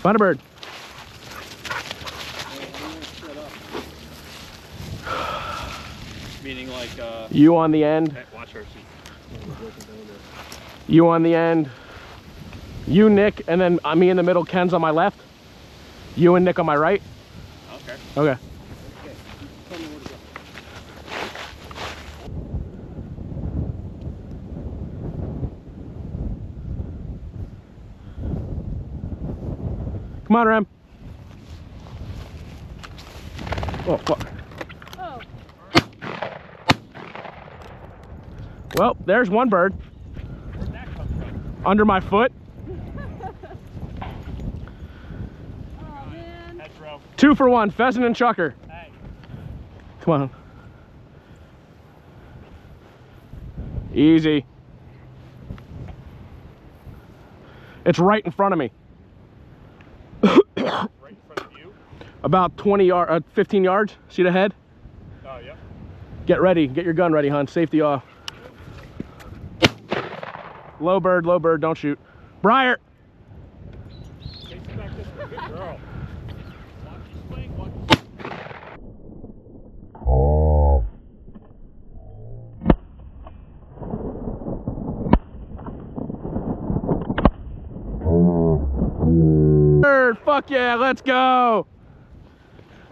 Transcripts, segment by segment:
Find a bird. Meaning like you on the end. Hey, watch her. You on the end. You, Nick, and then me in the middle. Ken's on my left. You and Nick on my right. Okay. Okay. Come on, Rem. Oh, fuck. Oh. Well, there's one bird. Where'd that come from? Under my foot. Oh, man. Head row. 2 for 1, pheasant and chukar. Hey. Come on. Easy. It's right in front of me. Right in front of you? About 15 yards. See the head? Oh, yeah. Get ready. Get your gun ready, hon. Safety off. Low bird, don't shoot. Briar. Chase it back this way. Good girl. Watch your swing. Watch Bird, fuck yeah, let's go.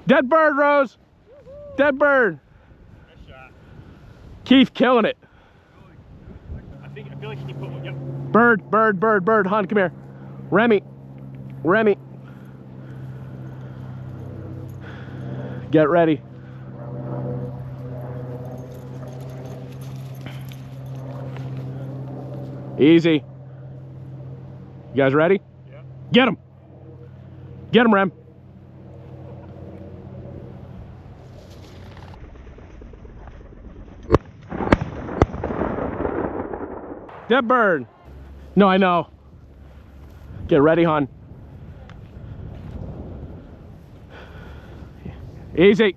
Dead bird, Rose. Dead bird. Nice shot. Keith killing it. I feel like he put one. Yep. Bird, hon, come here. Remi. Get ready. Easy. You guys ready? Yeah. Get him. Get him, Rem. Dead bird. No, I know. Get ready, hon. Easy.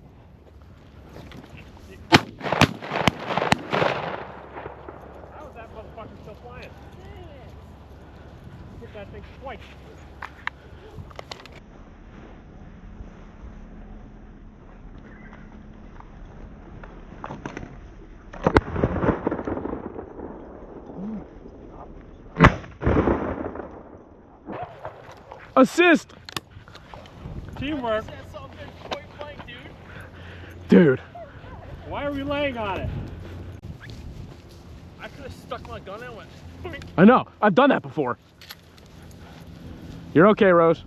How is that motherfucker still flying? Hit that thing twice. Assist. Teamwork. Dude. Why are we laying on it? I could have stuck my gun in and went. I know. I've done that before. You're okay, Rose.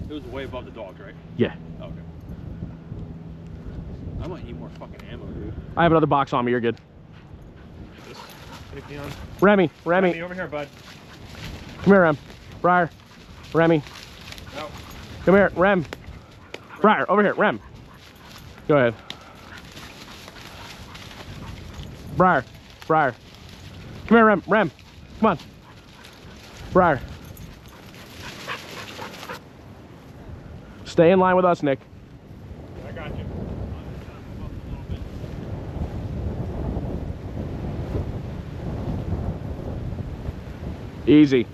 It was way above the dogs, right? Yeah. Okay. I might need more fucking ammo, dude. I have another box on me. You're good. This safety on. Remi. Remi, over here, bud. Come here, Rem. Briar. Remi. No. Come here, Rem. Briar, over here, Rem. Go ahead. Briar. Come here, Rem. Come on. Briar. Stay in line with us, Nick. I got you. Easy.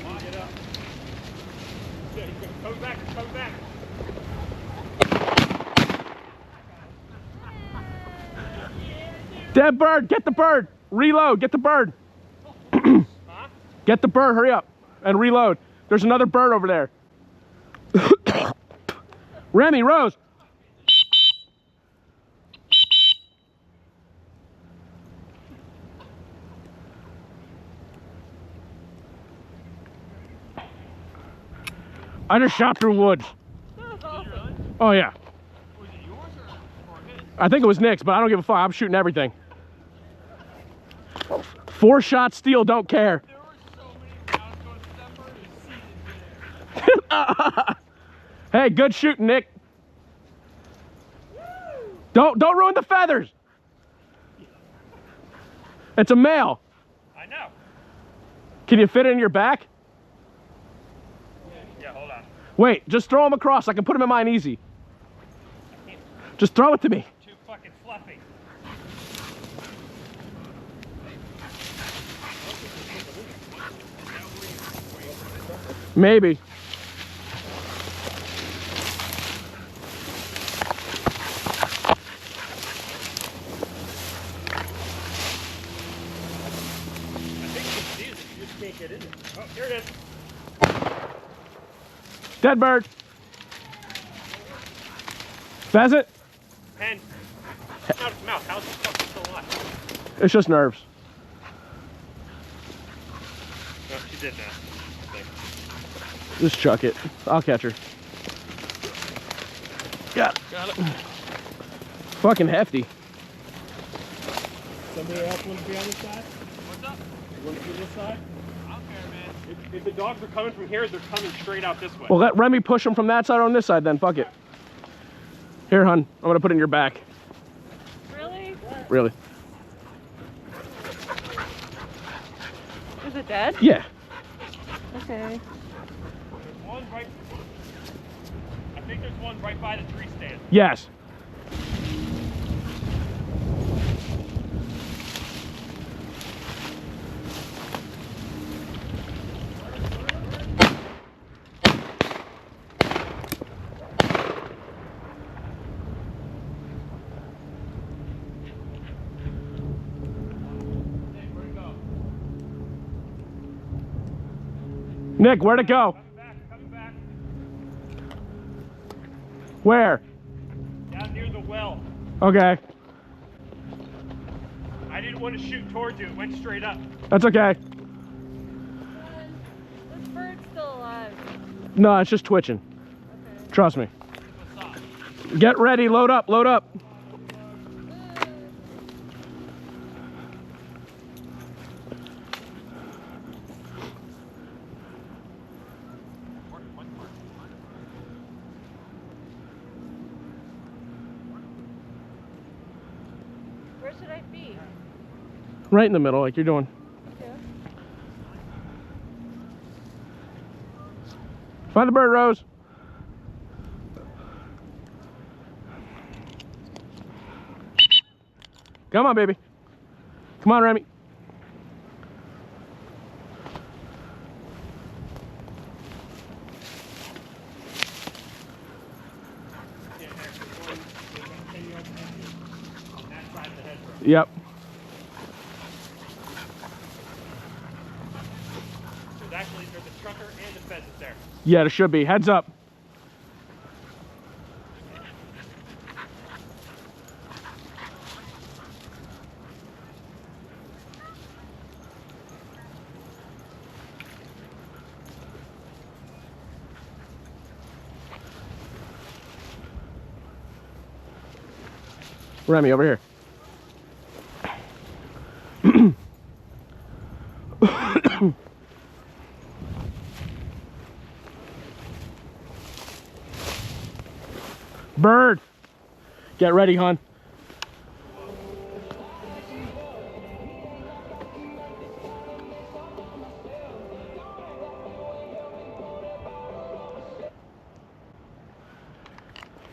Get up. Yeah, come back. Dead bird, get the bird. Reload, get the bird. Huh? Get the bird, hurry up. And reload. There's another bird over there. Remi, Rose. I just shot through woods. Did you really? Oh yeah. Was it yours or his? I think it was Nick's, but I don't give a fuck. I'm shooting everything. 4-shot steel, don't care. There were so many rounds going to that bird. Hey, good shooting, Nick. Don't ruin the feathers. It's a male. I know. Can you fit it in your back? Yeah, hold on. Wait, just throw them across. I can put them in mine easy. Just throw it to me. Too fucking fluffy. Maybe. Oh, here it is. Dead bird. Pheasant? Pen. Out of his mouth. How's this fucking still alive? It's just nerves. No, she did that. Just chuck it. I'll catch her. Got it. Fucking hefty. Somebody else wants to be on this side? What's up? You want to be this side? I don't care, man. If the dogs are coming from here, they're coming straight out this way. Well, let Remi push them from that side or on this side then. Fuck it. Here, hun. I'm going to put it in your back. Really? Really? Is it dead? Yeah. Okay. There's one right... I think there's one right by the tree stand. Yes. Nick, where'd it go? Coming back. Where? Down near the well. Okay. I didn't want to shoot towards you. It went straight up. That's okay. This bird's still alive. No, it's just twitching. Okay. Trust me. What's up? Get ready. Load up. Load up. Where should I be? Right in the middle, like you're doing. Okay. Find the bird, Rose. Come on, baby. Come on, Remi. Yep. There's a Chukar and a pheasant there. Yeah, there should be. Heads up. Remi, over here. Bird. Get ready, hon.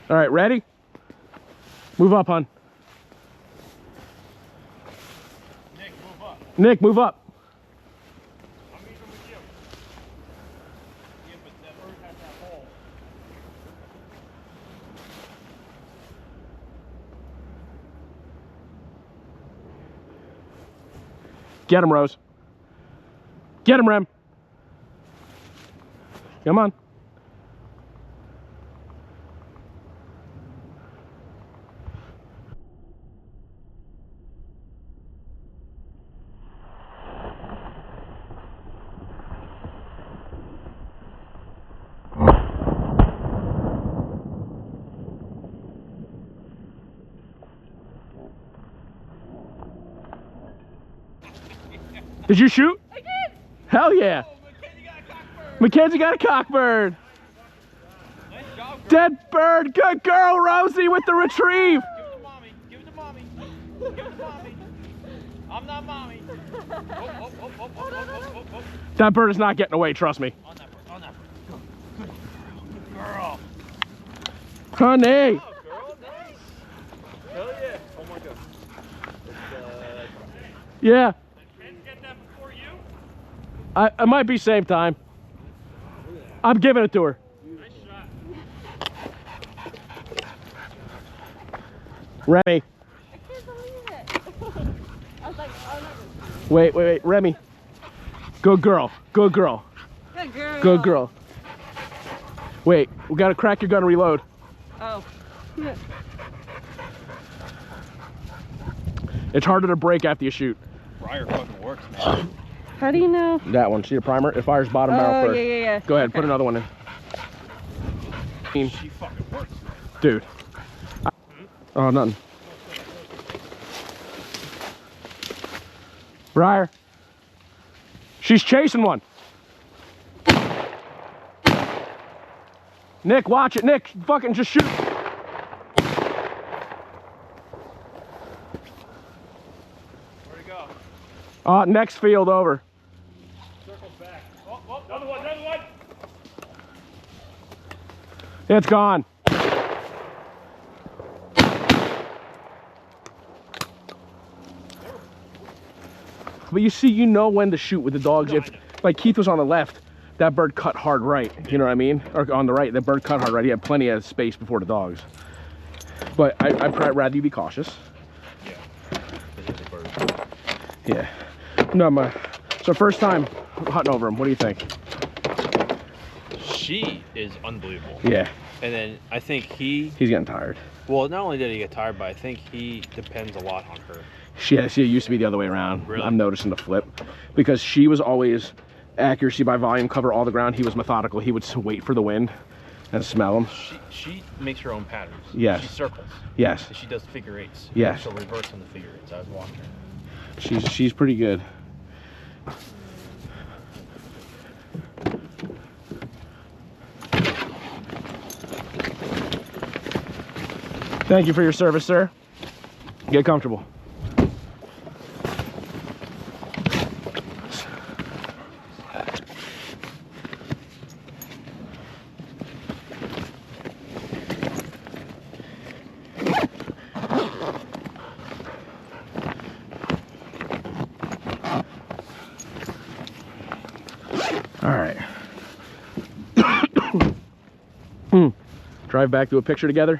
All right, ready? Move up, hon. Nick, move up. Nick, move up. I'm even with you. Yeah, but that bird has that hole. Get him, Rose. Get him, Rem. Come on. Did you shoot? I did! Hell yeah. Oh, Mackenzie got a cockbird. Mackenzie got a cockbird. Nice job, girl. Dead bird. Good girl, Rosie, with the retrieve. Give it to mommy. Give it to mommy. Give it to mommy. I'm not mommy. Oh. That bird is not getting away, trust me. On that bird. On that bird. Good girl. Honey. Oh, girl. Nice. Hell yeah. Oh my god. Yeah. Kenz get that before you? It might be same time. Look I'm giving it to her. Nice shot. Remi. I can't believe it. I was like, oh no. Wait. Remi. Good girl. Good girl. Good girl. Good girl. Wait, we gotta crack your gun and reload. Oh. It's harder to break after you shoot. Briar fucking works, man. How do you know? That one, see the primer? It fires bottom barrel first. Yeah. Go ahead, put another one in. She fucking works. Dude. Oh, nothing. Briar. She's chasing one. Nick, watch it. Nick, fucking just shoot. Where'd it go? Next field over. Circles back. Oh, another one. It's gone. But you see, you know when to shoot with the dogs. If, like Keith was on the left, that bird cut hard right. You know what I mean? Or on the right, the bird cut hard right. He had plenty of space before the dogs. But I'd probably rather you be cautious. Yeah. Yeah. No, so first time hunting over him. What do you think? She is unbelievable. Yeah. And then I think he's getting tired. Well, not only did he get tired, but I think he depends a lot on her. Yeah, see, it used to be the other way around. Really? I'm noticing the flip. Because she was always accuracy by volume, cover all the ground. He was methodical. He would wait for the wind and smell them. She makes her own patterns. Yes. She circles. Yes. And she does figure eights. Yes. She'll reverse on the figure eights. I was watching her. She's pretty good. Thank you for your service, sir. Get comfortable. All right. Drive back, do a picture together.